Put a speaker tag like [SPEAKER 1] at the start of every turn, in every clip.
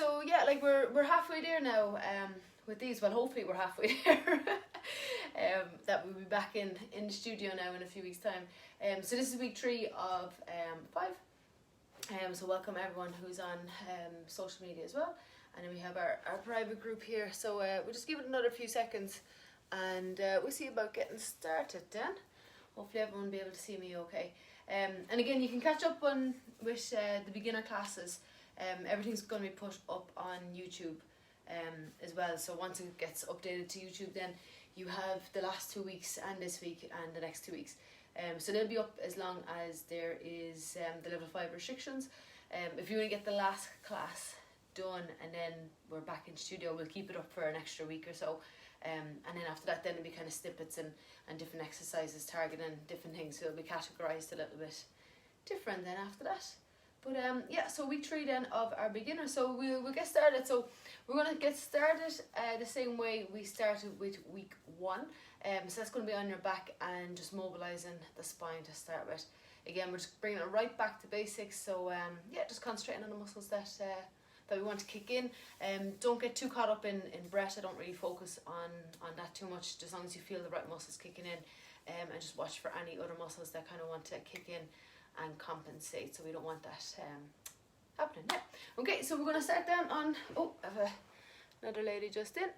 [SPEAKER 1] so yeah, like we're halfway there now with these. Well, hopefully we're halfway there. That we'll be back in the studio now in a few weeks' time. So this is week 3 of 5. So welcome everyone who's on social media as well. And then we have our private group here. So we'll just give it another few seconds and we'll see about getting started then. Hopefully everyone will be able to see me okay. And again, you can catch up on with the beginner classes. Everything's going to be put up on YouTube as well. So once it gets updated to YouTube, then you have the last 2 weeks and this week and the next 2 weeks. So they'll be up as long as there is the level 5 restrictions. If you want to get the last class done and then we're back in studio, we'll keep it up for an extra week or so. And then after that, then it'll be kind of snippets and different exercises targeting different things. So it'll be categorised a little bit different then after that. But yeah, so week 3 then of our beginner. So we'll get started. So we're going to get started the same way we started with week 1. So that's going to be on your back and just mobilising the spine to start with. Again, we're just bringing it right back to basics. So yeah, just concentrating on the muscles that we want to kick in. Don't get too caught up in breath. I don't really focus on that too much, just as long as you feel the right muscles kicking in, and just watch for any other muscles that kind of want to kick in and compensate. So we don't want that happening. Yeah. Okay, so we're going to start down on, I have another lady just in.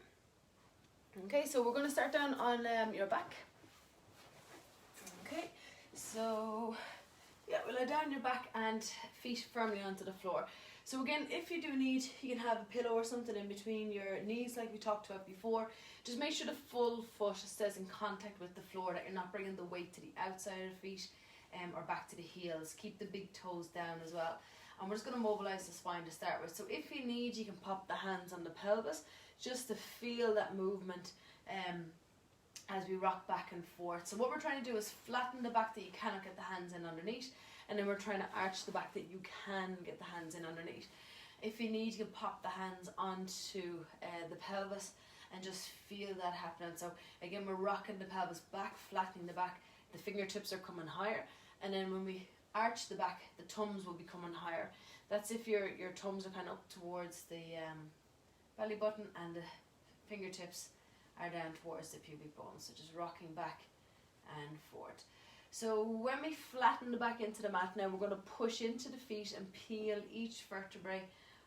[SPEAKER 1] Okay, so we're going to start down on your back. Okay, so yeah, we'll lie down your back and feet firmly onto the floor. So again, if you do need, you can have a pillow or something in between your knees like we talked about before. Just make sure the full foot stays in contact with the floor, that you're not bringing the weight to the outside of the feet or back to the heels. Keep the big toes down as well. And we're just going to mobilise the spine to start with. So if you need, you can pop the hands on the pelvis just to feel that movement as we rock back and forth. So what we're trying to do is flatten the back that you cannot get the hands in underneath. And then we're trying to arch the back that you can get the hands in underneath. If you need, you can pop the hands onto the pelvis and just feel that happening. So again, we're rocking the pelvis back, flattening the back. The fingertips are coming higher. And then when we arch the back, the thumbs will be coming higher. That's if your thumbs are kind of up towards the belly button and the fingertips are down towards the pubic bone. So just rocking back and forth. So when we flatten the back into the mat now, we're going to push into the feet and peel each vertebrae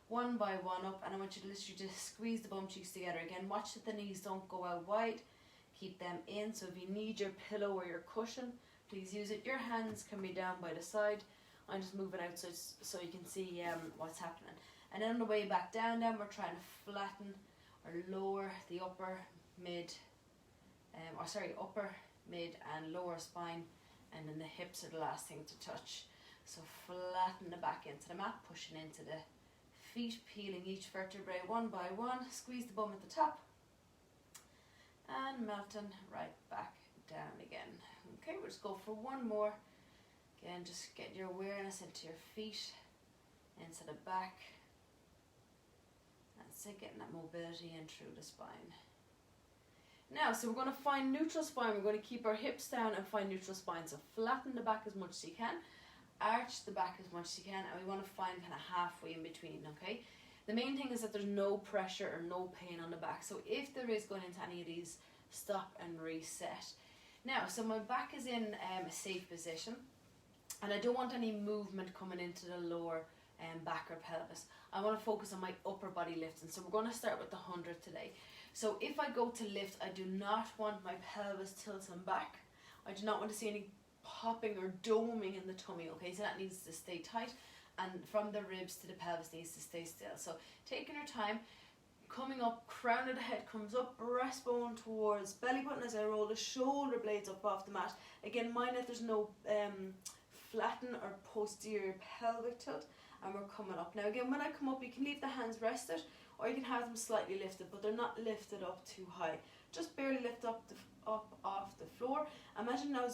[SPEAKER 1] one by one up. And I want you to literally just squeeze the bum cheeks together. Again, watch that the knees don't go out wide. Keep them in. So if you need your pillow or your cushion, please use it. Your hands can be down by the side. I'm just moving out so you can see what's happening. And then on the way back down, then we're trying to flatten or lower the upper, mid, and lower spine. And then the hips are the last thing to touch. So flatten the back into the mat, pushing into the feet, peeling each vertebrae one by one. Squeeze the bum at the top. And melting right back down again. Okay, we'll just go for one more. Again, just get your awareness into your feet, into the back. That's it, getting that mobility in through the spine. Now, so we're going to find neutral spine. We're going to keep our hips down and find neutral spine. So flatten the back as much as you can, arch the back as much as you can, and we want to find kind of halfway in between, okay? The main thing is that there's no pressure or no pain on the back. So if there is going into any of these, stop and reset. Now, so my back is in a safe position, and I don't want any movement coming into the lower back or pelvis. I want to focus on my upper body lifting. So we're going to start with the 100 today. So if I go to lift, I do not want my pelvis tilting back. I do not want to see any popping or doming in the tummy, okay? So that needs to stay tight, and from the ribs to the pelvis needs to stay still. So taking your time, coming up, crown of the head comes up, breastbone towards belly button as I roll the shoulder blades up off the mat. Again, mind that there's no flatten or posterior pelvic tilt, and we're coming up. Now again, when I come up, you can leave the hands rested, or you can have them slightly lifted, but they're not lifted up too high. Just barely lift up off the floor. Imagine now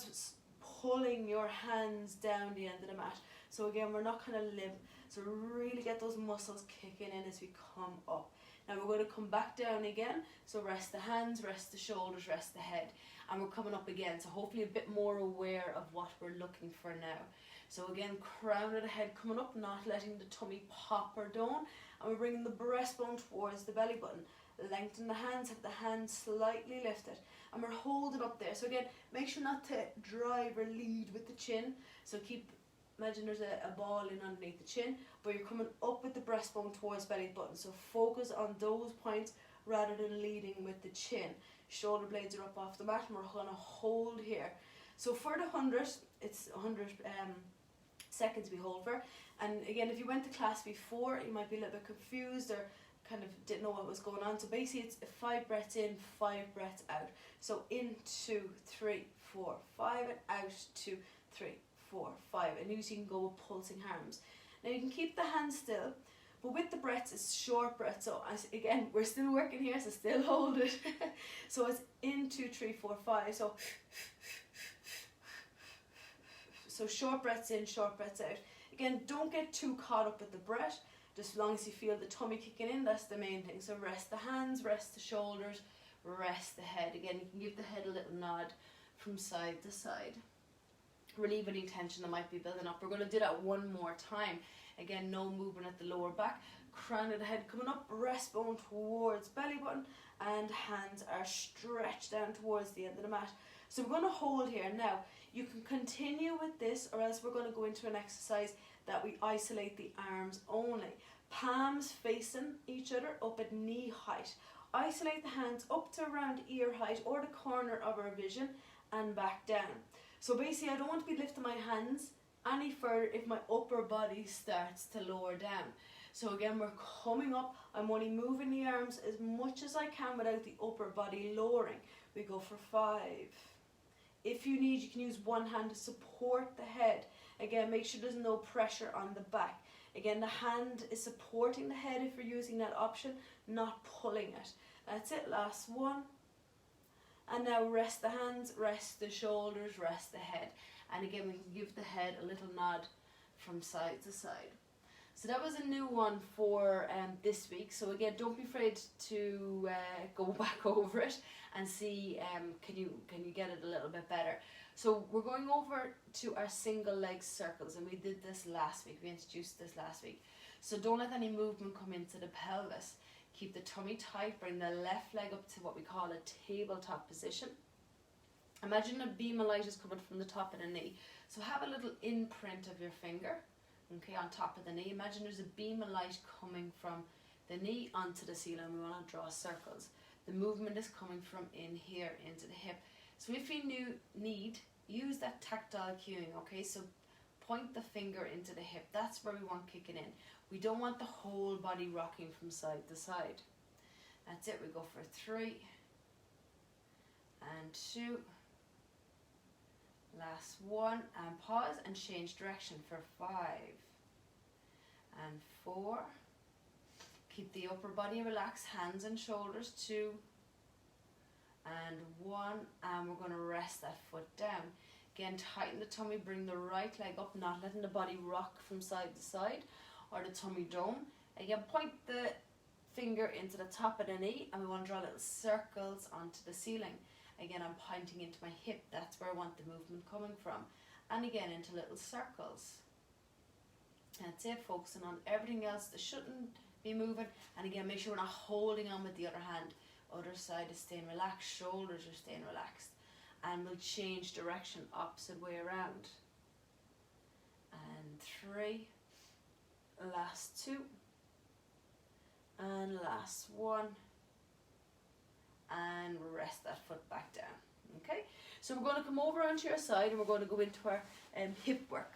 [SPEAKER 1] pulling your hands down the end of the mat. So again, we're not kind of limp. So really get those muscles kicking in as we come up. Now we're going to come back down again. So rest the hands, rest the shoulders, rest the head. And we're coming up again. So hopefully a bit more aware of what we're looking for now. So again, crown of the head coming up, not letting the tummy pop or down. And we're bringing the breastbone towards the belly button. Lengthen the hands, have the hands slightly lifted. And we're holding up there. So again, make sure not to drive or lead with the chin. So imagine there's a ball in underneath the chin, but you're coming up with the breastbone towards belly button. So focus on those points rather than leading with the chin. Shoulder blades are up off the mat and we're going to hold here. So for the 100, it's 100 seconds we hold for. And again, if you went to class before, you might be a little bit confused or kind of didn't know what was going on. So basically it's 5 breaths in, 5 breaths out. So in, 2, 3, 4, 5, and out, 2, 3, 4, 5. And usually you can go with pulsing arms. Now you can keep the hands still, but with the breaths, it's short breaths. So again, we're still working here, so still hold it. So it's in, 2, 3, 4, 5. So short breaths in, short breaths out. Again, don't get too caught up with the breath. Just as long as you feel the tummy kicking in, that's the main thing. So rest the hands, rest the shoulders, rest the head. Again, you can give the head a little nod from side to side. Relieve any tension that might be building up. We're going to do that one more time. Again, no movement at the lower back. Crown of the head coming up, breastbone towards belly button, and hands are stretched down towards the end of the mat. So we're going to hold here. Now, you can continue with this, or else we're going to go into an exercise that we isolate the arms only. Palms facing each other up at knee height. Isolate the hands up to around ear height or the corner of our vision and back down. So basically I don't want to be lifting my hands any further if my upper body starts to lower down. So again, we're coming up. I'm only moving the arms as much as I can without the upper body lowering. We go for 5. If you need, you can use one hand to support the head. Again, make sure there's no pressure on the back. Again, the hand is supporting the head if you're using that option, not pulling it. That's it, last one. And now rest the hands, rest the shoulders, rest the head. And again, we can give the head a little nod from side to side. So that was a new one for this week. So again, don't be afraid to go back over it and see can you get it a little bit better. So we're going over to our single leg circles, and we did this last week. We introduced this last week. So don't let any movement come into the pelvis. Keep the tummy tight. Bring the left leg up to what we call a tabletop position. Imagine a beam of light is coming from the top of the knee. So have a little imprint of your finger, okay, on top of the knee. Imagine there's a beam of light coming from the knee onto the ceiling. We want to draw circles. The movement is coming from in here into the hip. So if you need, use that tactile cueing, okay? So point the finger into the hip. That's where we want kicking in. We don't want the whole body rocking from side to side. That's it. We go for 3 and 2. Last one, and pause and change direction for 5 and 4. Keep the upper body relaxed, hands and shoulders, 2 and 1, and we're going to rest that foot down. Again, tighten the tummy, bring the right leg up, not letting the body rock from side to side or the tummy dome. Again, point the finger into the top of the knee, and we want to draw little circles onto the ceiling. Again, I'm pointing into my hip. That's where I want the movement coming from. And again, into little circles. That's it, focusing on everything else that shouldn't be moving. And again, make sure we're not holding on with the other hand. Other side is staying relaxed, shoulders are staying relaxed. And we'll change direction, opposite way around. And 3. Last 2. And last 1. And rest that foot back down. Okay, so we're going to come over onto your side and we're going to go into our hip work.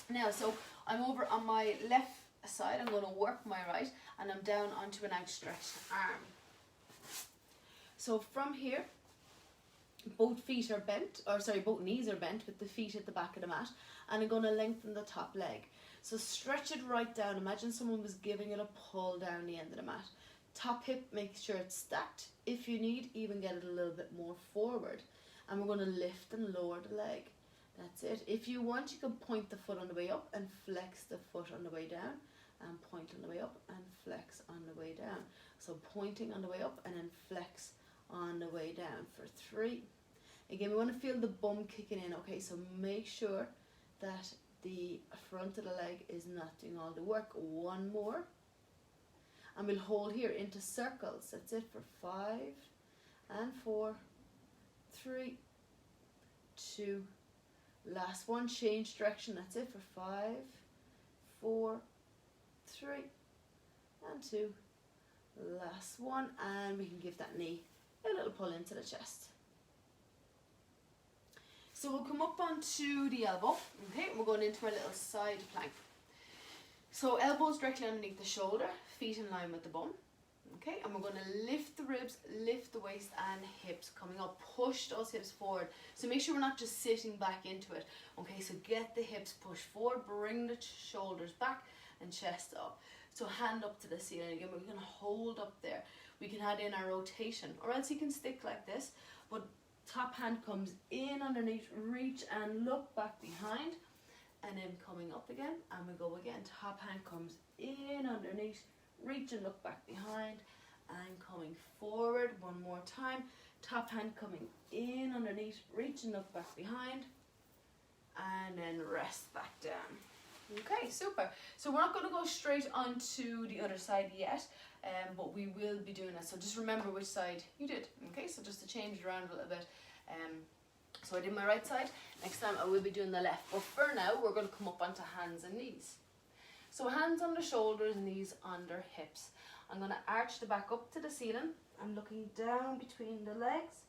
[SPEAKER 1] Now, so I'm over on my left side, I'm going to work my right, and I'm down onto an outstretched arm. So from here, both feet are bent, or sorry, both knees are bent with the feet at the back of the mat, and I'm going to lengthen the top leg. So stretch it right down. Imagine someone was giving it a pull down the end of the mat. Top hip, make sure it's stacked. If you need, even get it a little bit more forward. And we're going to lift and lower the leg. That's it. If you want, you can point the foot on the way up and flex the foot on the way down. And point on the way up and flex on the way down. So pointing on the way up and then flex on the way down for 3. Again, we want to feel the bum kicking in. Okay, so make sure that the front of the leg is not doing all the work. 1 more. And we'll hold here into circles. That's it for 5 and 4, 3, 2. Last one, change direction. That's it for 5, 4, 3, and 2. Last one, and we can give that knee a little pull into the chest. So we'll come up onto the elbow, okay, and we're going into our little side plank. So elbows directly underneath the shoulder, feet in line with the bum, okay, and we're going to lift the ribs, lift the waist and hips coming up, push those hips forward. So make sure we're not just sitting back into it, okay, so get the hips pushed forward, bring the shoulders back and chest up. So hand up to the ceiling. Again, we're going to hold up there. We can add in our rotation, or else you can stick like this, but top hand comes in underneath, reach and look back behind, and then coming up again, and we go again. Top hand comes in underneath, reach and look back behind, and coming forward. 1 more time. Top hand coming in underneath, reach and look back behind, and then rest back down. Okay, super. So we're not going to go straight onto the other side yet, but we will be doing it. So just remember which side you did. Okay, so just to change it around a little bit. So I did my right side. Next time I will be doing the left. But for now, we're going to come up onto hands and knees. So hands on the shoulders, knees under hips. I'm going to arch the back up to the ceiling. I'm looking down between the legs,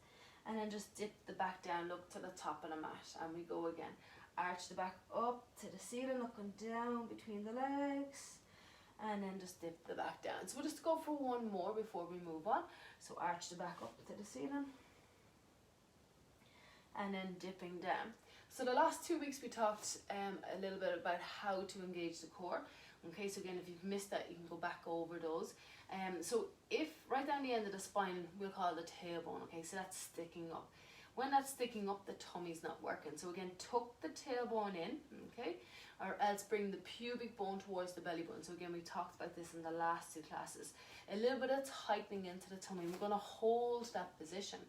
[SPEAKER 1] and then just dip the back down, look to the top of the mat, and we go again. Arch the back up to the ceiling, looking down between the legs, and then just dip the back down. So we'll just go for 1 more before we move on. So arch the back up to the ceiling, and then dipping down. So the last 2 weeks we talked a little bit about how to engage the core. Okay, so again, if you've missed that, you can go back over those. So if right down the end of the spine, we'll call it the tailbone. Okay, so that's sticking up. When that's sticking up, the tummy's not working. So again, tuck the tailbone in, okay? Or else bring the pubic bone towards the belly button. So again, we talked about this in the last 2 classes. A little bit of tightening into the tummy. We're going to hold that position.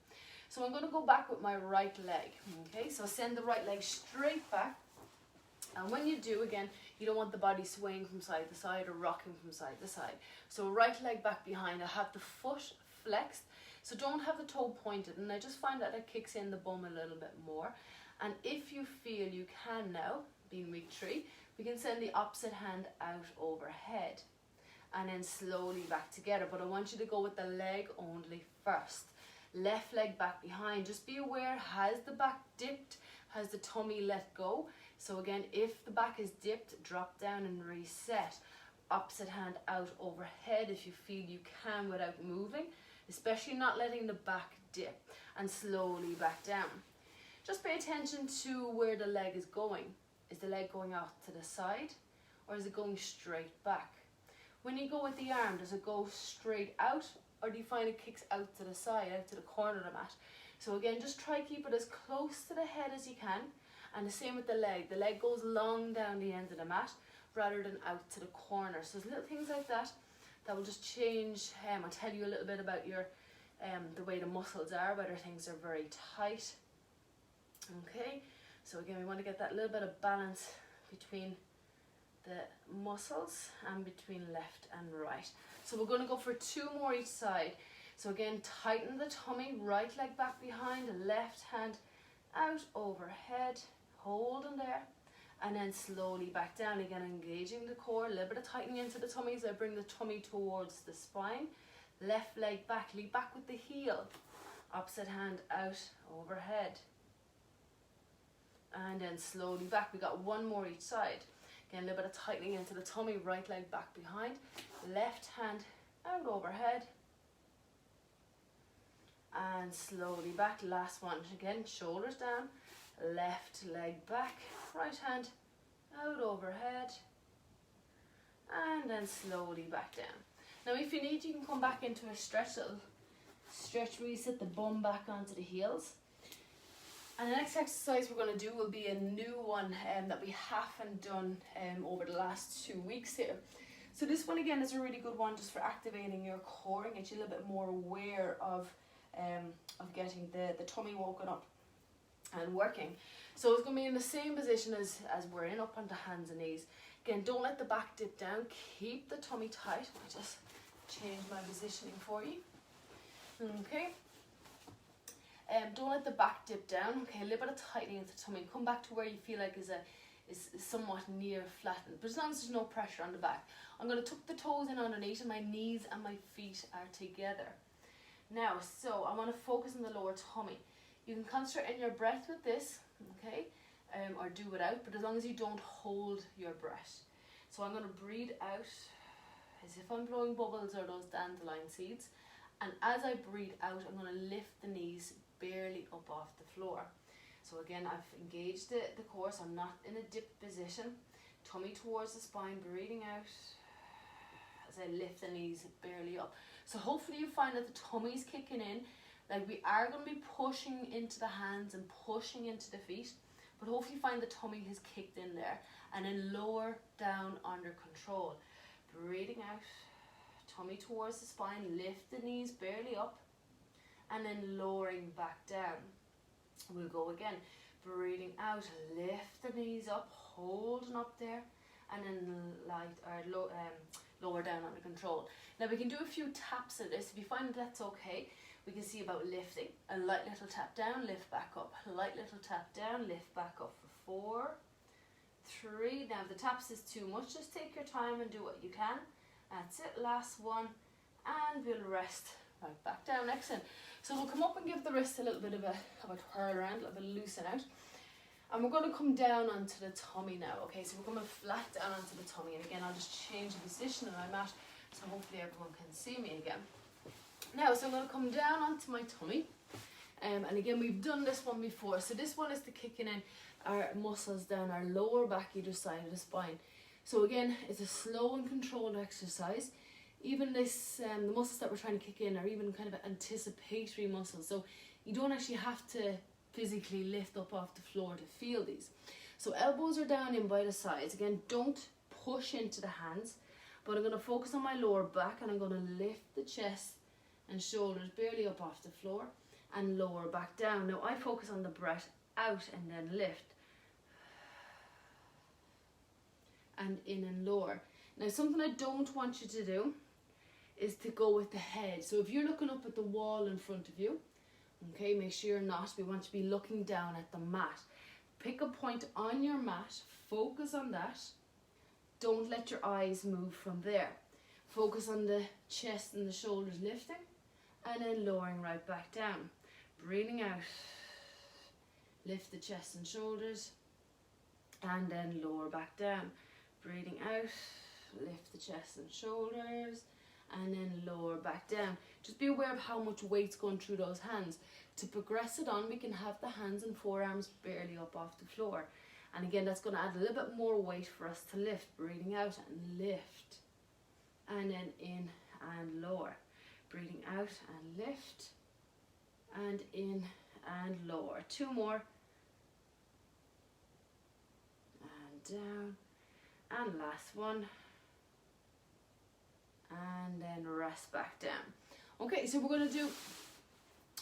[SPEAKER 1] So I'm going to go back with my right leg, okay? So send the right leg straight back. And when you do, again, you don't want the body swaying from side to side or rocking from side to side. So right leg back behind. I have the foot flexed. So don't have the toe pointed, and I just find that it kicks in the bum a little bit more. And if you feel you can now, being week 3, we can send the opposite hand out overhead and then slowly back together. But I want you to go with the leg only first. Left leg back behind. Just be aware, has the back dipped? Has the tummy let go? So again, if the back is dipped, drop down and reset. Opposite hand out overhead if you feel you can without moving. Especially not letting the back dip, and slowly back down. Just pay attention to where the leg is going. Is the leg going out to the side, or is it going straight back? When you go with the arm, does it go straight out, or do you find it kicks out to the side, out to the corner of the mat? So again, just try keep it as close to the head as you can, and the same with the leg. The leg goes long down the end of the mat, rather than out to the corner. So there's little things like that that will just change. I'll tell you a little bit about your the way the muscles are, whether things are very tight. Okay, so again, we want to get that little bit of balance between the muscles and between left and right. So we're going to go for 2 more each side. So again, tighten the tummy, right leg back behind, left hand out overhead, holding there. And then slowly back down again, engaging the core, a little bit of tightening into the tummy as I bring the tummy towards the spine. Left leg back, lead back with the heel. Opposite hand out overhead. And then slowly back. We got 1 more each side. Again, a little bit of tightening into the tummy, right leg back behind. Left hand out overhead. And slowly back. Last one. Again, shoulders down. Left leg back, right hand out overhead, and then slowly back down. Now if you need, you can come back into a stretch, where you sit the bum back onto the heels. And the next exercise we're going to do will be a new one that we haven't done over the last 2 weeks here. So this one again is a really good one just for activating your core and get you a little bit more aware of getting the tummy woken up and working. So it's going to be in the same position as we're in, up onto hands and knees. Again, don't let the back dip down. Keep the tummy tight. I just change my positioning for you. Okay. Don't let the back dip down. Okay, a little bit of tightening of the tummy. Come back to where you feel like is somewhat near flattened, but as long as there's no pressure on the back. I'm going to tuck the toes in underneath, and my knees and my feet are together. Now, so I want to focus on the lower tummy. You can concentrate on your breath with this, okay, or do without, but as long as you don't hold your breath. So I'm going to breathe out as if I'm blowing bubbles or those dandelion seeds, and as I breathe out, I'm going to lift the knees barely up off the floor. So again, I've engaged the core, so I'm not in a dip position. Tummy towards the spine, breathing out as I lift the knees barely up. So hopefully you find that the tummy's kicking in. Like, we are going to be pushing into the hands and pushing into the feet, but hopefully you find the tummy has kicked in there. And then lower down under control. Breathing out, tummy towards the spine, lift the knees barely up, and then lowering back down. We'll go again. Breathing out, lift the knees up, holding up there, and then lower down under control. Now we can do a few taps of this. If you find that's okay, we can see about lifting. A light little tap down, lift back up. A light little tap down, lift back up for 4, 3. Now if the taps is too much, just take your time and do what you can. That's it, last one, and we'll rest right back down. Excellent. So we'll come up and give the wrist a little bit of a twirl around, a little bit of loosen out. And we're going to come down onto the tummy now, okay? So we're coming flat down onto the tummy. And again, I'll just change the position of my mat so hopefully everyone can see me again. Now, so I'm going to come down onto my tummy. And again, we've done this one before. So this one is the kicking in our muscles down our lower back either side of the spine. So again, it's a slow and controlled exercise. Even this, the muscles that we're trying to kick in are even kind of anticipatory muscles. So you don't actually have to physically lift up off the floor to feel these. So elbows are down in by the sides. Again, don't push into the hands, but I'm going to focus on my lower back, and I'm going to lift the chest and shoulders barely up off the floor and lower back down. Now I focus on the breath out and then lift. And in and lower. Now something I don't want you to do is to go with the head. So if you're looking up at the wall in front of you, okay, make sure you're not. We want to be looking down at the mat. Pick a point on your mat, focus on that. Don't let your eyes move from there. Focus on the chest and the shoulders lifting, and then lowering right back down. Breathing out, lift the chest and shoulders, and then lower back down. Breathing out, lift the chest and shoulders, and then lower back down. Just be aware of how much weight's going through those hands. To progress it on, we can have the hands and forearms barely up off the floor. And again, that's going to add a little bit more weight for us to lift. Breathing out and lift. And then in and lower. Breathing out and lift. And in and lower. 2 more. And down. And last one. And then rest back down. Okay, so we're going to do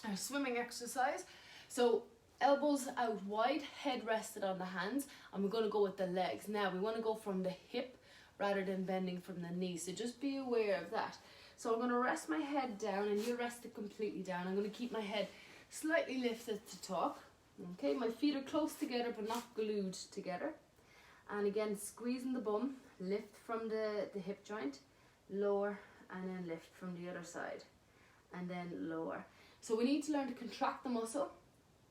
[SPEAKER 1] our swimming exercise. So elbows out wide, head rested on the hands, and we're going to go with the legs. Now we want to go from the hip rather than bending from the knee, so just be aware of that. So I'm going to rest my head down, and you rest it completely down. I'm going to keep my head slightly lifted to talk. Okay, my feet are close together but not glued together. And again, squeezing the bum, lift from the hip joint, lower, and then lift from the other side, and then lower. So we need to learn to contract the muscle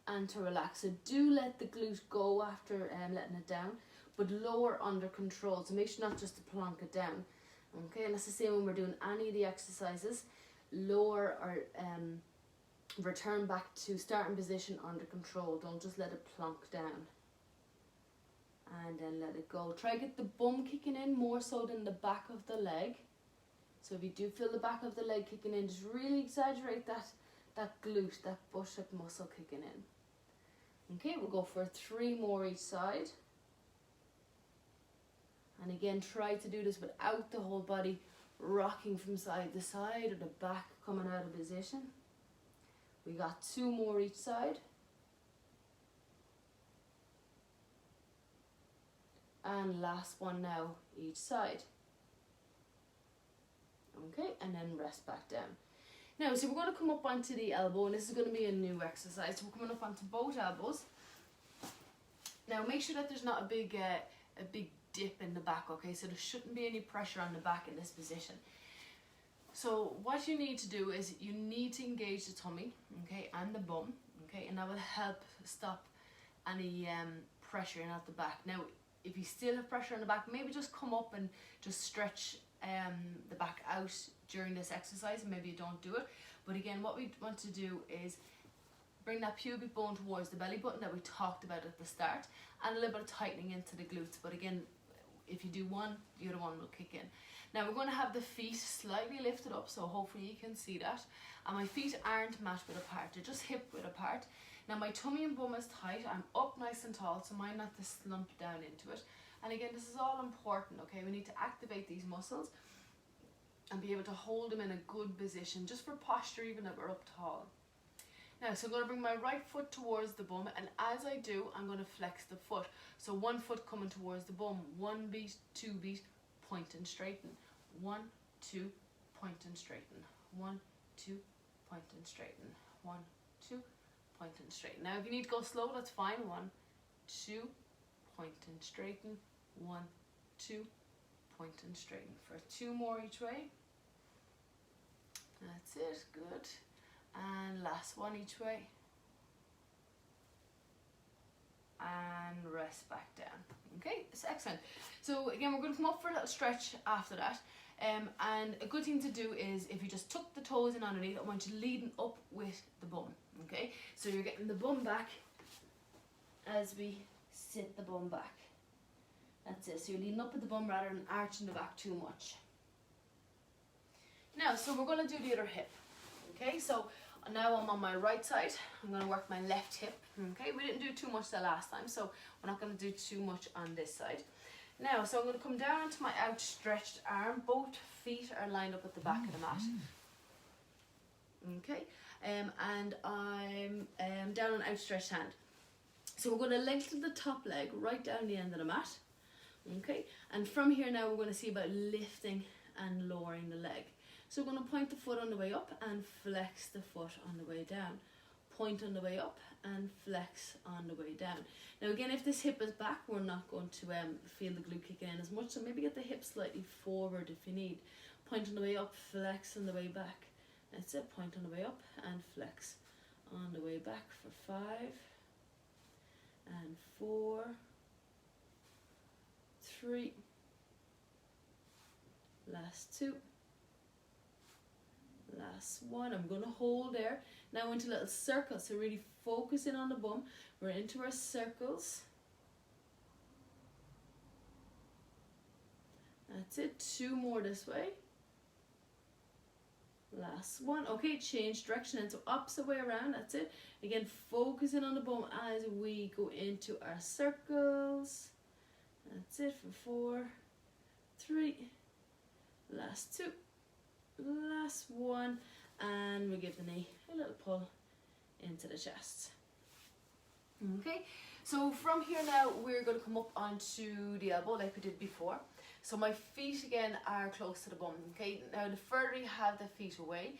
[SPEAKER 1] and to relax. So do let the glute go after letting it down, but lower under control. So make sure not just to plonk it down. Okay, and that's the same when we're doing any of the exercises. Lower or return back to starting position under control. Don't just let it plonk down. And then let it go. Try to get the bum kicking in more so than the back of the leg. So if you do feel the back of the leg kicking in, just really exaggerate that glute, that butt muscle kicking in. Okay, we'll go for 3 more each side. And again, try to do this without the whole body rocking from side to side or the back coming out of position. We got 2 more each side. And last one now each side. Okay, and then rest back down. Now, so we're going to come up onto the elbow, and this is going to be a new exercise. So we're coming up onto both elbows. Now, make sure that there's not a big dip in the back, okay? So there shouldn't be any pressure on the back in this position. So what you need to do is you need to engage the tummy, okay, and the bum, okay, and that will help stop any pressure in at the back. Now, if you still have pressure on the back, maybe just come up and just stretch the back out during this exercise, and maybe you don't do it. But again, what we want to do is bring that pubic bone towards the belly button that we talked about at the start, and a little bit of tightening into the glutes. But again, if you do one, the other one will kick in. Now we're going to have the feet slightly lifted up, so hopefully you can see that. And my feet aren't mat width apart, they're just hip width apart. Now my tummy and bum is tight, I'm up nice and tall, so mine not to slump down into it. And again, this is all important, okay? We need to activate these muscles and be able to hold them in a good position, just for posture, even if we're up tall. Now, so I'm going to bring my right foot towards the bum, and as I do, I'm going to flex the foot. So 1 foot coming towards the bum, 1 beat, 2 beat, point and straighten. 1, 2, point and straighten. 1, 2, point and straighten. 1, 2, point and straighten. Now, if you need to go slow, that's fine. 1, 2, point and straighten. 1, 2, point and straighten. For 2 more each way. That's it, good. And last one each way. And rest back down. Okay, it's excellent. So again, we're going to come up for a little stretch after that. And a good thing to do is, if you just tuck the toes in underneath, I want you leading up with the bum. Okay, so you're getting the bum back as we sit the bum back. That's it. So you're leading up with the bum rather than arching the back too much. Now, so we're going to do the other hip. Okay, so now I'm on my right side. I'm going to work my left hip. Okay, we didn't do too much the last time, so we're not going to do too much on this side. Now, so I'm going to come down onto my outstretched arm. Both feet are lined up at the back of the mat. Okay, and I'm down on outstretched hand. So we're going to lengthen the top leg right down the end of the mat. Okay, and from here now we're going to see about lifting and lowering the leg. So we're going to point the foot on the way up and flex the foot on the way down. Point on the way up and flex on the way down. Now again, if this hip is back, we're not going to feel the glute kicking in as much, so maybe get the hip slightly forward if you need. Point on the way up, flex on the way back. That's it, point on the way up and flex on the way back for 5 and 4, 3, last 2, last 1. I'm going to hold there. Now into little circles, so really focus in on the bum. We're into our circles. That's it, 2 more this way. Last 1. Okay, change direction, and so opposite way around. That's it. Again, focusing on the bum as we go into our circles. That's it for 4, 3, last 2, last 1, and we give the knee a little pull into the chest. Okay, so from here now we're going to come up onto the elbow like we did before. So my feet again are close to the bum. Okay, now the further you have the feet away,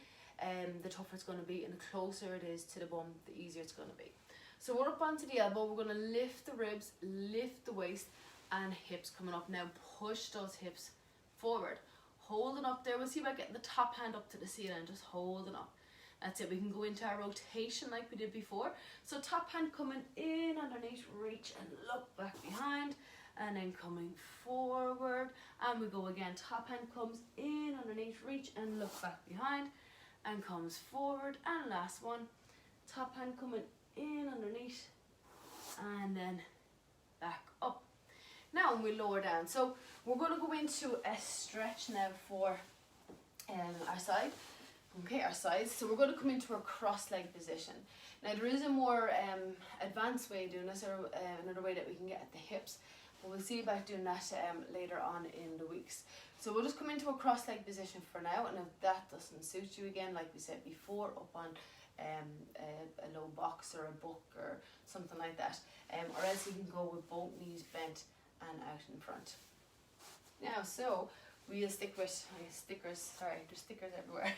[SPEAKER 1] the tougher it's going to be, and the closer it is to the bum, the easier it's going to be. So we're up onto the elbow. We're going to lift the ribs, lift the waist, and hips coming up. Now push those hips forward, holding up there. We'll see about getting the top hand up to the ceiling, just holding up. That's it. We can go into our rotation like we did before. So top hand coming in underneath, reach and look back behind, and then coming forward, and we go again. Top hand comes in underneath, reach and look back behind, and comes forward. And last one, top hand coming in underneath, and then back up. Now we lower down. So we're going to go into a stretch now for our side. Okay, our sides. So we're going to come into a cross-leg position. Now there is a more advanced way of doing this, or another way that we can get at the hips. But we'll see about doing that later on in the weeks. So we'll just come into a cross leg position for now, and if that doesn't suit you, again, like we said before, up on a low box or a book or something like that, or else you can go with both knees bent and out in front. Now, so we'll stick with stickers. Sorry, there's stickers everywhere.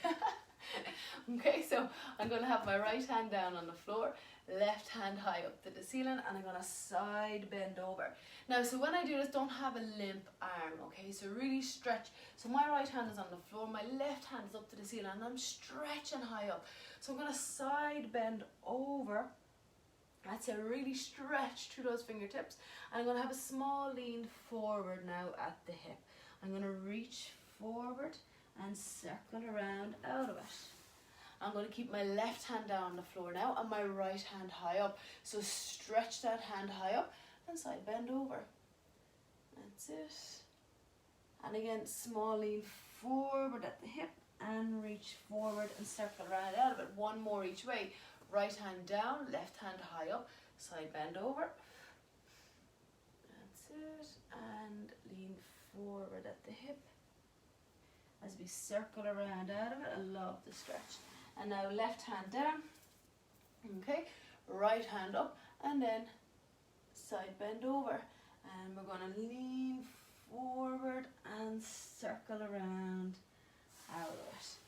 [SPEAKER 1] Okay, so I'm going to have my right hand down on the floor, left hand high up to the ceiling, and I'm going to side bend over. Now, so when I do this, don't have a limp arm, okay? So really stretch. So my right hand is on the floor, my left hand is up to the ceiling, and I'm stretching high up. So I'm going to side bend over. That's it, really stretch through those fingertips. And I'm going to have a small lean forward now at the hip. I'm going to reach forward and circle around out of it. I'm going to keep my left hand down on the floor now and my right hand high up. So stretch that hand high up and side bend over. That's it. And again, small lean forward at the hip and reach forward and circle around out of it. One more each way. Right hand down, left hand high up, side bend over. That's it. And lean forward at the hip as we circle around out of it. I love the stretch. And now left hand down, okay, right hand up, and then side bend over. And we're going to lean forward and circle around out of it.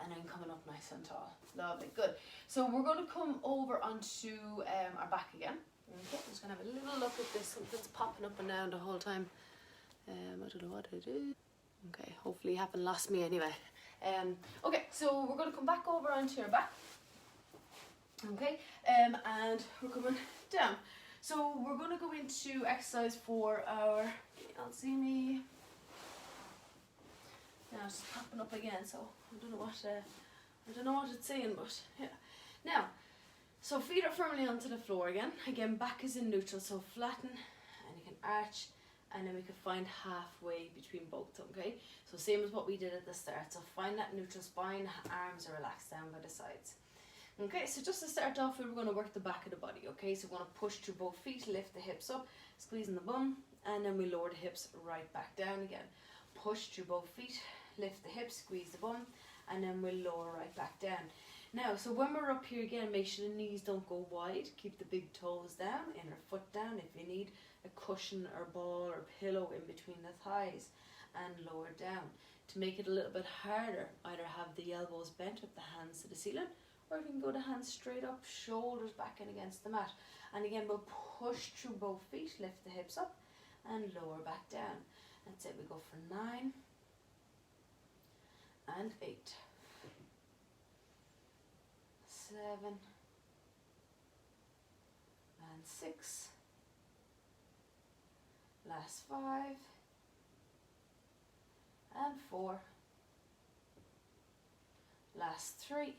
[SPEAKER 1] And then coming up nice and tall. Lovely, good. So we're going to come over onto our back again. Okay, I'm just going to have a little look at this. Something's popping up and down the whole time. I don't know what it is. Okay, hopefully you haven't lost me anyway. Okay, so we're going to come back over onto your back. Okay, and we're coming down. So we're going to go into exercise for our, you can't see me. Now it's popping up again, so I don't know what it's saying, but yeah. Now, so feet are firmly onto the floor again. Again, back is in neutral, so flatten, and you can arch, and then we can find halfway between both, okay? So same as what we did at the start. So find that neutral spine, arms are relaxed down by the sides. Okay, so just to start off, we're going to work the back of the body, okay? So we're going to push through both feet, lift the hips up, squeezing the bum, and then we lower the hips right back down again. Push through both feet, lift the hips, squeeze the bum, and then we'll lower right back down. Now, so when we're up here again, make sure the knees don't go wide. Keep the big toes down, inner foot down. If you need a cushion or ball or pillow in between the thighs, and lower down. To make it a little bit harder, either have the elbows bent with the hands to the ceiling, or you can go the hands straight up, shoulders back in against the mat. And again, we'll push through both feet, lift the hips up, and lower back down. That's it, we go for 9 and 8, 7 and 6, last 5 and 4, last 3,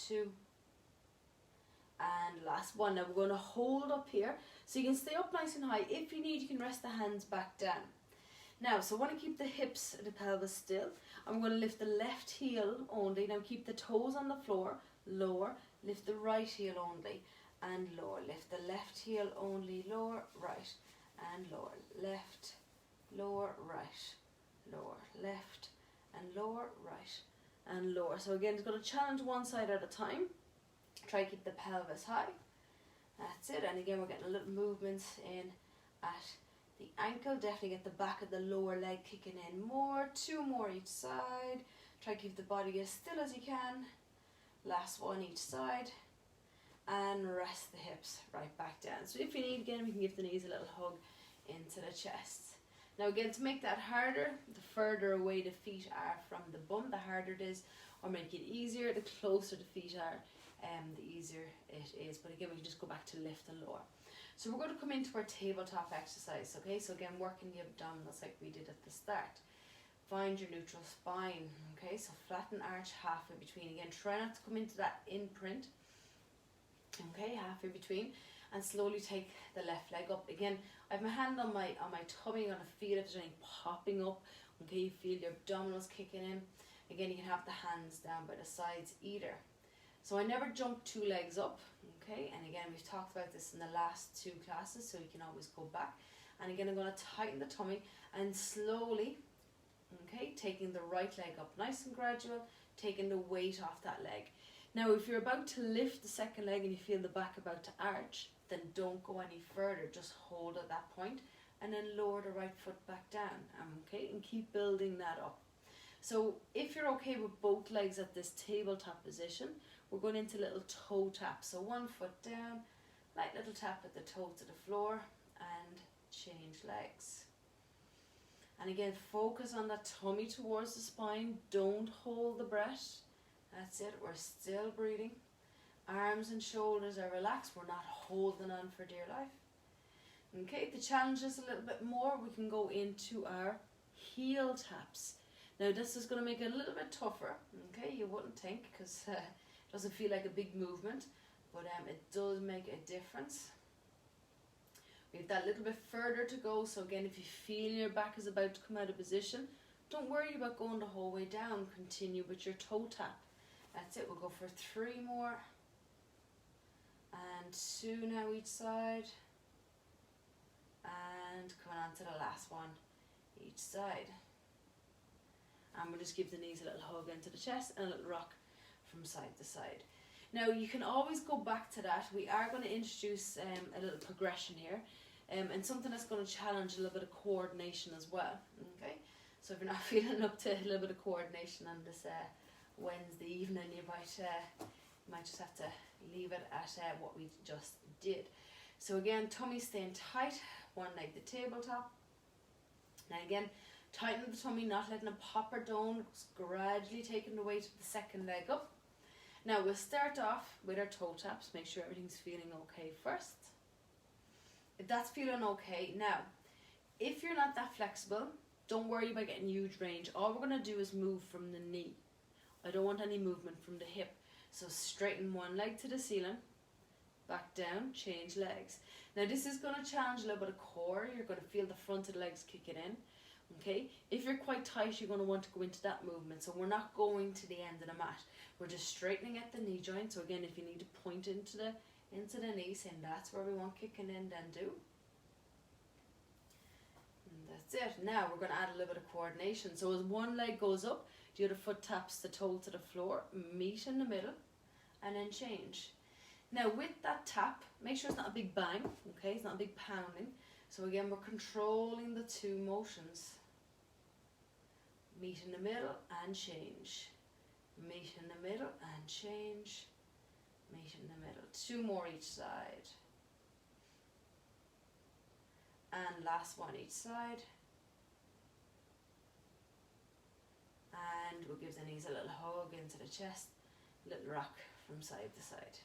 [SPEAKER 1] 2 and last 1. Now we're going to hold up here so you can stay up nice and high. If you need, you can rest the hands back down. Now, so I want to keep the hips and the pelvis still. I'm going to lift the left heel only. Now keep the toes on the floor, lower, lift the right heel only and lower. Lift the left heel only, lower, right and lower. Left, lower, right, lower, left and lower, right and lower. So again, it's going to challenge one side at a time. Try to keep the pelvis high. That's it. And again, we're getting a little movements in at the ankle. Definitely get the back of the lower leg kicking in more. 2 more each side. Try to keep the body as still as you can. Last 1 each side. And rest the hips right back down. So if you need, again, we can give the knees a little hug into the chest. Now again, to make that harder, the further away the feet are from the bum, the harder it is. Or make it easier, the closer the feet are, the easier it is. But again, we can just go back to lift and lower. So we're going to come into our tabletop exercise, okay? So again, working the abdominals like we did at the start. Find your neutral spine, okay? So flatten arch halfway between. Again, try not to come into that imprint, okay? Halfway between, and slowly take the left leg up. Again, I have my hand on my tummy. I'm going to feel if there's anything popping up, okay? You feel your abdominals kicking in. Again, you can have the hands down by the sides either. So I never jump 2 legs up, okay? And again, we've talked about this in the last 2 classes, so you can always go back. And again, I'm going to tighten the tummy and slowly, okay, taking the right leg up, nice and gradual, taking the weight off that leg. Now, if you're about to lift the second leg and you feel the back about to arch, then don't go any further, just hold at that point and then lower the right foot back down, okay, and keep building that up. So if you're okay with both legs at this tabletop position, we're going into little toe taps. So 1 foot down, light little tap at the toe to the floor, and change legs. And again, focus on that tummy towards the spine, don't hold the breath. That's it, we're still breathing. Arms and shoulders are relaxed, we're not holding on for dear life. Okay, the challenge is a little bit more, we can go into our heel taps. Now this is going to make it a little bit tougher, okay, you wouldn't think, because it doesn't feel like a big movement, but it does make a difference. We have that little bit further to go, so again, if you feel your back is about to come out of position, don't worry about going the whole way down, continue with your toe tap. That's it, we'll go for 3 more, and 2 now each side, and coming on to the last one each side. And we'll just give the knees a little hug into the chest and a little rock from side to side. Now you can always go back to that. We are going to introduce a little progression here, and something that's going to challenge a little bit of coordination as well. Okay, so if you're not feeling up to a little bit of coordination on this Wednesday evening, you might just have to leave it at what we just did. So again, tummy staying tight, 1 leg the tabletop. Now again, tighten the tummy, not letting it pop or down, gradually taking the weight of the second leg up. Now we'll start off with our toe taps, make sure everything's feeling okay first. If that's feeling okay, now, if you're not that flexible, don't worry about getting huge range. All we're going to do is move from the knee. I don't want any movement from the hip. So straighten 1 leg to the ceiling, back down, change legs. Now this is going to challenge a little bit of core. You're going to feel the front of the legs kicking in. Okay, if you're quite tight, you're going to want to go into that movement. So we're not going to the end of the mat. We're just straightening at the knee joint. So again, if you need to point into the knee, saying that's where we want kicking in, then do. And that's it. Now we're going to add a little bit of coordination. So as 1 leg goes up, the other foot taps the toe to the floor, meet in the middle, and then change. Now with that tap, make sure it's not a big bang, okay? It's not a big pounding. So again, we're controlling the 2 motions. Meet in the middle and change. Meet in the middle and change. Meet in the middle. 2 more each side. And last one each side. And we'll give the knees a little hug into the chest, a little rock from side to side.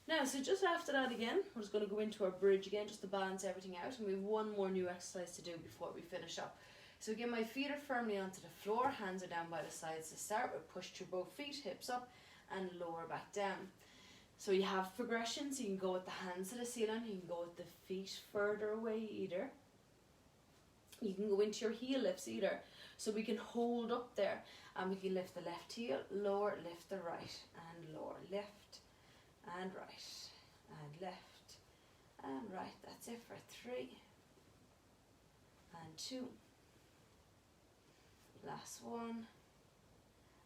[SPEAKER 1] Now, so just after that again, we're just going to go into our bridge again, just to balance everything out, and we have 1 more new exercise to do before we finish up. So again, my feet are firmly onto the floor, hands are down by the sides to start. We'll push through both feet, hips up, and lower back down. So you have progressions. You can go with the hands to the ceiling, you can go with the feet further away either. You can go into your heel lifts either. So we can hold up there, and we can lift the left heel, lower, lift the right, and lower, lift, and right, and left, and right. That's it for 3, and 2, last one,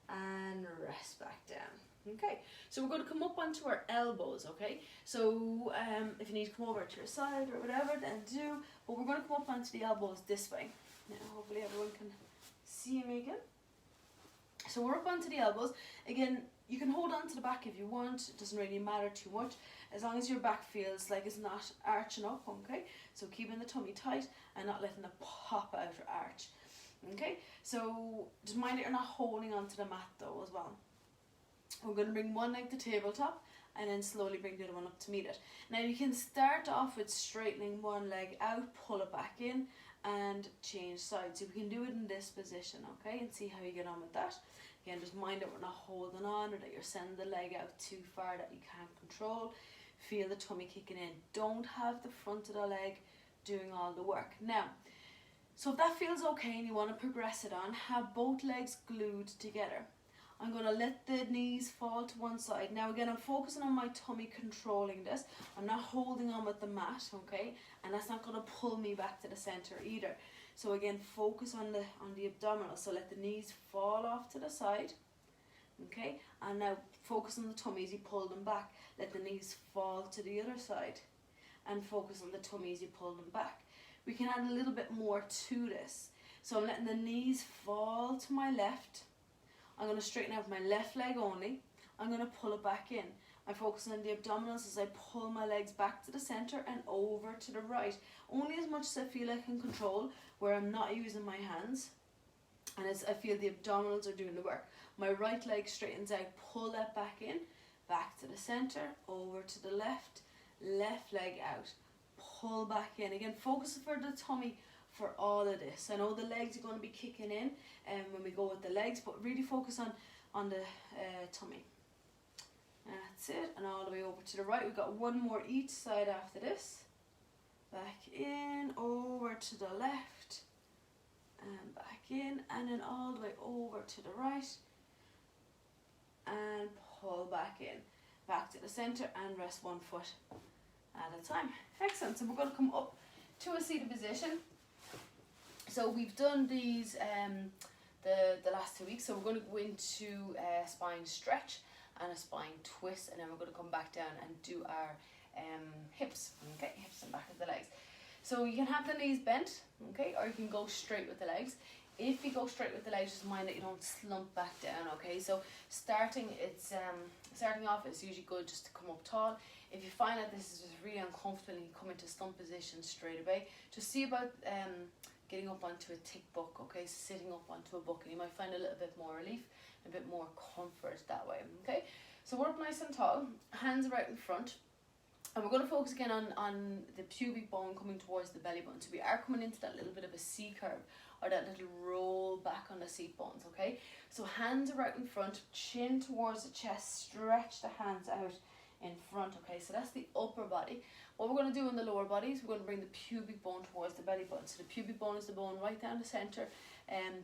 [SPEAKER 1] and rest back down. Okay, so we're going to come up onto our elbows, okay? So if you need to come over to your side or whatever, then do, but we're going to come up onto the elbows this way. Now hopefully everyone can see me again. So we're up onto the elbows. Again, you can hold on to the back if you want, it doesn't really matter too much, as long as your back feels like it's not arching up, okay? So keeping the tummy tight and not letting it pop out or arch, okay? So just mind that you're not holding onto the mat though as well. We're going to bring 1 leg to tabletop and then slowly bring the other one up to meet it. Now you can start off with straightening 1 leg out, pull it back in, and change sides. So we can do it in this position, okay, and see how you get on with that. Again, just mind that we're not holding on or that you're sending the leg out too far that you can't control. Feel the tummy kicking in. Don't have the front of the leg doing all the work. Now, so if that feels okay and you want to progress it on, have both legs glued together. I'm going to let the knees fall to one side. Now again, I'm focusing on my tummy controlling this. I'm not holding on with the mat, okay? And that's not going to pull me back to the center either. So again, focus on the abdominals. So let the knees fall off to the side, okay? And now focus on the tummy as you pull them back. Let the knees fall to the other side. And focus on the tummy as you pull them back. We can add a little bit more to this. So I'm letting the knees fall to my left. I'm going to straighten out my left leg only. I'm going to pull it back in. I'm focusing on the abdominals as I pull my legs back to the center and over to the right. Only as much as I feel I can control, where I'm not using my hands. And as I feel the abdominals are doing the work. My right leg straightens out, pull that back in, back to the center, over to the left, left leg out, pull back in. Again, focus for the tummy for all of this. I know the legs are going to be kicking in when we go with the legs, but really focus on the tummy. That's it, and all the way over to the right. We've got one more each side after this. Back in, over to the left, and back in, and then all the way over to the right, and pull back in, back to the center, and rest one foot at a time. Excellent. So we're going to come up to a seated position. So we've done these the last 2 weeks. So we're going to go into a spine stretch and a spine twist, and then we're going to come back down and do our hips. Okay, hips and back of the legs. So you can have the knees bent, okay, or you can go straight with the legs. If you go straight with the legs, just mind that you don't slump back down, okay? So starting off, it's usually good just to come up tall. If you find that this is just really uncomfortable and you come into slump position straight away, just see about getting up onto a thick book, okay? Sitting up onto a book, and you might find a little bit more relief, a bit more comfort that way, okay? So we're up nice and tall, hands are out in front, and we're going to focus again on the pubic bone coming towards the belly button. So we are coming into that little bit of a C curve, or that little roll back on the seat bones, okay? So hands are out in front, chin towards the chest, stretch the hands out in front, okay? So that's the upper body. What we're going to do in the lower body is we're going to bring the pubic bone towards the belly button. So the pubic bone is the bone right down the center,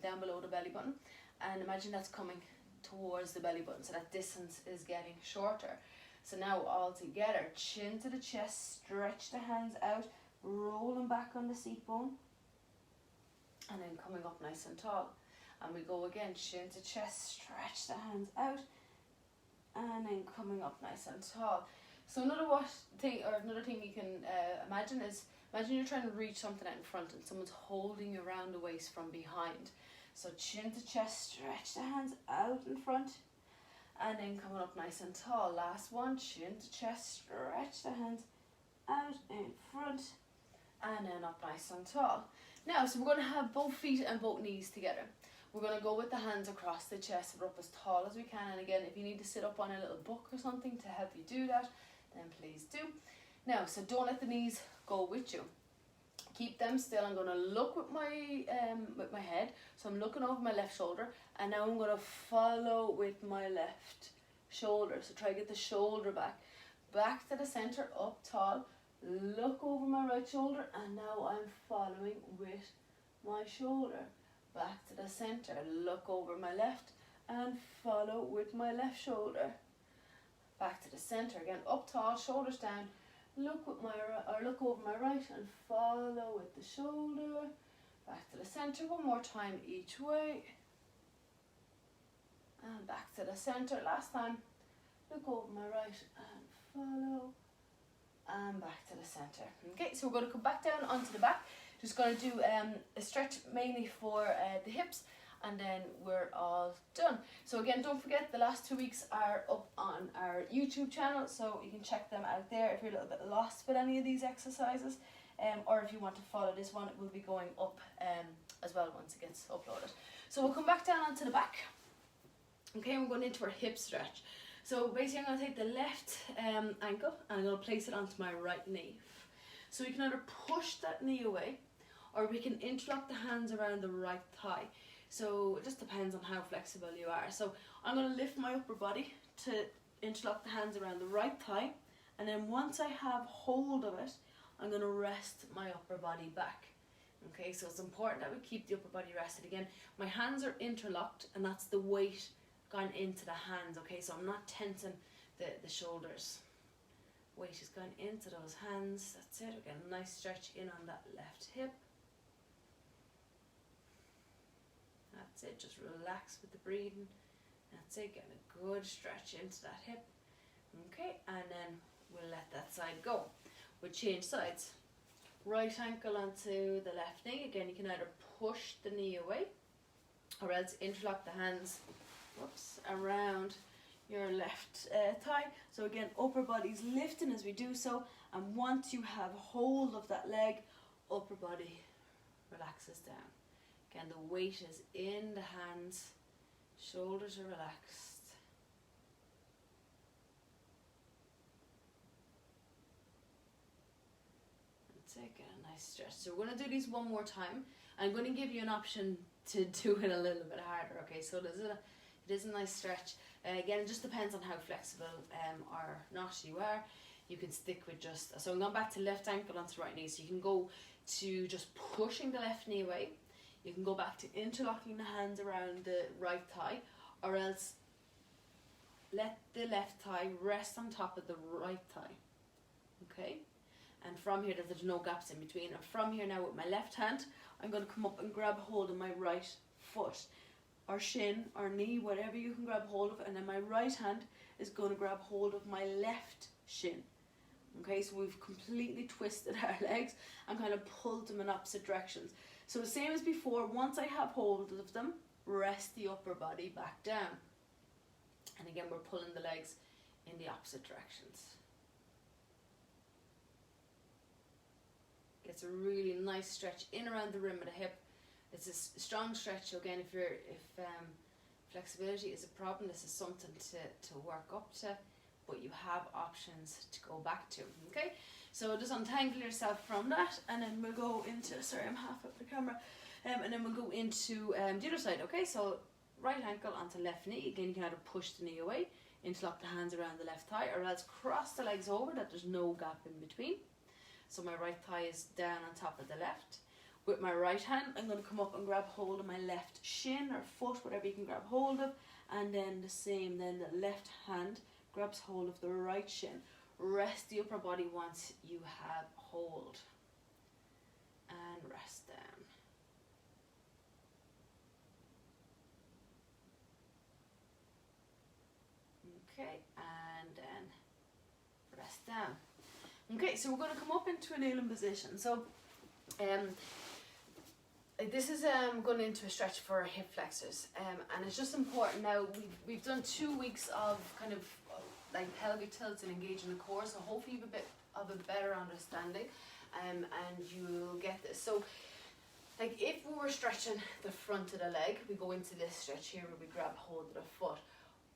[SPEAKER 1] down below the belly button. And imagine that's coming towards the belly button, so that distance is getting shorter. So now all together, chin to the chest, stretch the hands out, rolling back on the seat bone, and then coming up nice and tall. And we go again, chin to chest, stretch the hands out, and then coming up nice and tall. So another thing you can imagine is, imagine you're trying to reach something out in front and someone's holding you around the waist from behind. So chin to chest, stretch the hands out in front, and then coming up nice and tall. Last one, chin to chest, stretch the hands out in front, and then up nice and tall. Now, so we're going to have both feet and both knees together. We're going to go with the hands across the chest. We're up as tall as we can, and again, if you need to sit up on a little book or something to help you do that, then please do. Now, so don't let the knees go with you. Keep them still. I'm going to look with my head. So I'm looking over my left shoulder, and now I'm going to follow with my left shoulder. So try to get the shoulder back to the center, up tall. Look over my right shoulder, and now I'm following with my shoulder. Back to the center, look over my left, and follow with my left shoulder. Back to the center again, up tall, shoulders down. Look over my right and follow with the shoulder. Back to the center one more time each way. And back to the center last time. Look over my right and follow. And back to the center. Okay, so we're going to come back down onto the back. Just going to do a stretch mainly for the hips, and then we're all done. So again, don't forget the last 2 weeks are up on our YouTube channel, so you can check them out there if you're a little bit lost with any of these exercises, or if you want to follow this one, it will be going up as well once it gets uploaded. So we'll come back down onto the back. Okay, we're going into our hip stretch. So basically I'm going to take the left ankle and I'm going to place it onto my right knee. So you can either push that knee away, or we can interlock the hands around the right thigh. So it just depends on how flexible you are. So I'm going to lift my upper body to interlock the hands around the right thigh, and then once I have hold of it, I'm going to rest my upper body back. Okay, so it's important that we keep the upper body rested. Again, my hands are interlocked, and that's the weight gone into the hands, okay? So I'm not tensing the shoulders. Weight has gone into those hands. That's it. Again, a nice stretch in on that left hip. That's it. Just relax with the breathing. That's it. Get a good stretch into that hip. Okay, and then we'll let that side go. We'll change sides. Right ankle onto the left knee. Again, you can either push the knee away or else interlock the hands around your left thigh. So again, upper body's lifting as we do so, and once you have hold of that leg, upper body relaxes down. Again, the weight is in the hands, shoulders are relaxed. Take a nice stretch. So we're going to do these one more time. I'm going to give you an option to do it a little bit harder. Okay, so it is a nice stretch. Again, it just depends on how flexible or not you are. You can stick with just, so I'm going back to left ankle onto right knee. So you can go to just pushing the left knee away. You can go back to interlocking the hands around the right thigh, or else let the left thigh rest on top of the right thigh. Okay? And from here, there's no gaps in between. And from here now with my left hand, I'm going to come up and grab hold of my right foot, or shin, or knee, whatever you can grab hold of. And then my right hand is going to grab hold of my left shin. Okay, so we've completely twisted our legs and kind of pulled them in opposite directions. So the same as before, once I have hold of them, rest the upper body back down. And again, we're pulling the legs in the opposite directions. It's a really nice stretch in around the rim of the hip. It's a strong stretch. So again, if flexibility is a problem, this is something to work up to, but you have options to go back to. Okay, so just untangle yourself from that, and then we'll go into, sorry, I'm half up the camera, and then we'll go into the other side. Okay, so right ankle onto left knee. Again, you can either push the knee away, interlock the hands around the left thigh, or else cross the legs over that there's no gap in between. So my right thigh is down on top of the left. With my right hand, I'm going to come up and grab hold of my left shin or foot, whatever you can grab hold of. And then the same, then the left hand grabs hold of the right shin. Rest the upper body once you have hold. And rest down. Okay, and then rest down. Okay, so we're going to come up into a kneeling position. So this is going into a stretch for our hip flexors, and it's just important now. We've done 2 weeks of kind of like pelvic tilts and engaging the core, so hopefully you have a bit of a better understanding, and you'll get this. So like if we were stretching the front of the leg, we go into this stretch here where we grab hold of the foot.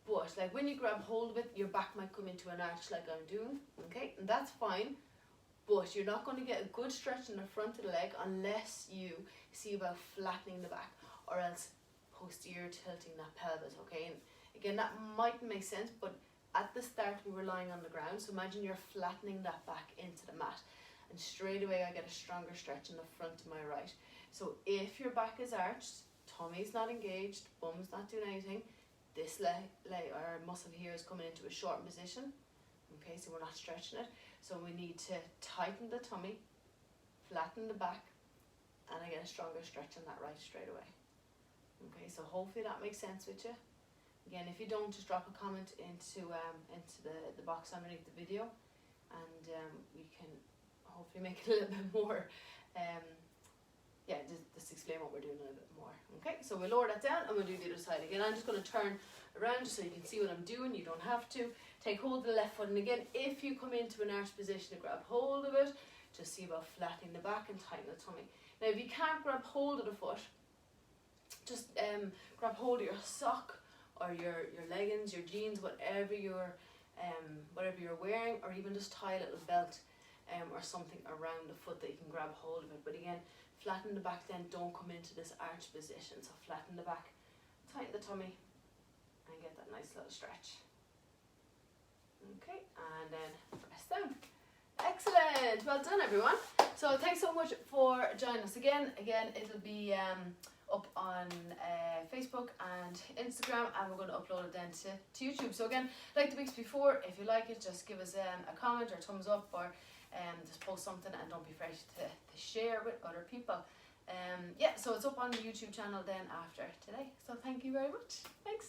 [SPEAKER 1] But like when you grab hold of it, your back might come into an arch like I'm doing, okay? And that's fine, but you're not going to get a good stretch in the front of the leg unless you see about flattening the back, or else posterior tilting that pelvis, okay? And again, that might make sense, but at the start we were lying on the ground, so imagine you're flattening that back into the mat, and straight away I get a stronger stretch in the front of my right. So if your back is arched, tummy's not engaged, bum's not doing anything, this leg or muscle here is coming into a short position. Okay, so we're not stretching it. So we need to tighten the tummy, flatten the back, and I get a stronger stretch on that right straight away. Okay, so hopefully that makes sense with you. Again, if you don't, just drop a comment into the box underneath the video, and we can hopefully make it a little bit more just explain what we're doing a little bit more. Okay, so we'll lower that down and we'll do the other side. Again, I'm just going to turn around just so you can see what I'm doing. You don't have to. Take hold of the left foot, and again, if you come into an arch position to grab hold of it, just see about flattening the back and tighten the tummy. Now if you can't grab hold of the foot, just grab hold of your sock or your leggings, your jeans, whatever you're wearing, or even just tie a little belt or something around the foot that you can grab hold of it. But again, flatten the back, then don't come into this arch position. So flatten the back, tighten the tummy, and get that nice little stretch. Okay, and then press down. Excellent, well done everyone. So thanks so much for joining us again. It'll be up on Facebook and Instagram, and we're going to upload it then to YouTube. So again, like the weeks before, if you like it, just give us a comment or thumbs up, or just post something, and don't be afraid to share with other people. Yeah, so it's up on the YouTube channel then after today. So thank you very much. Thanks.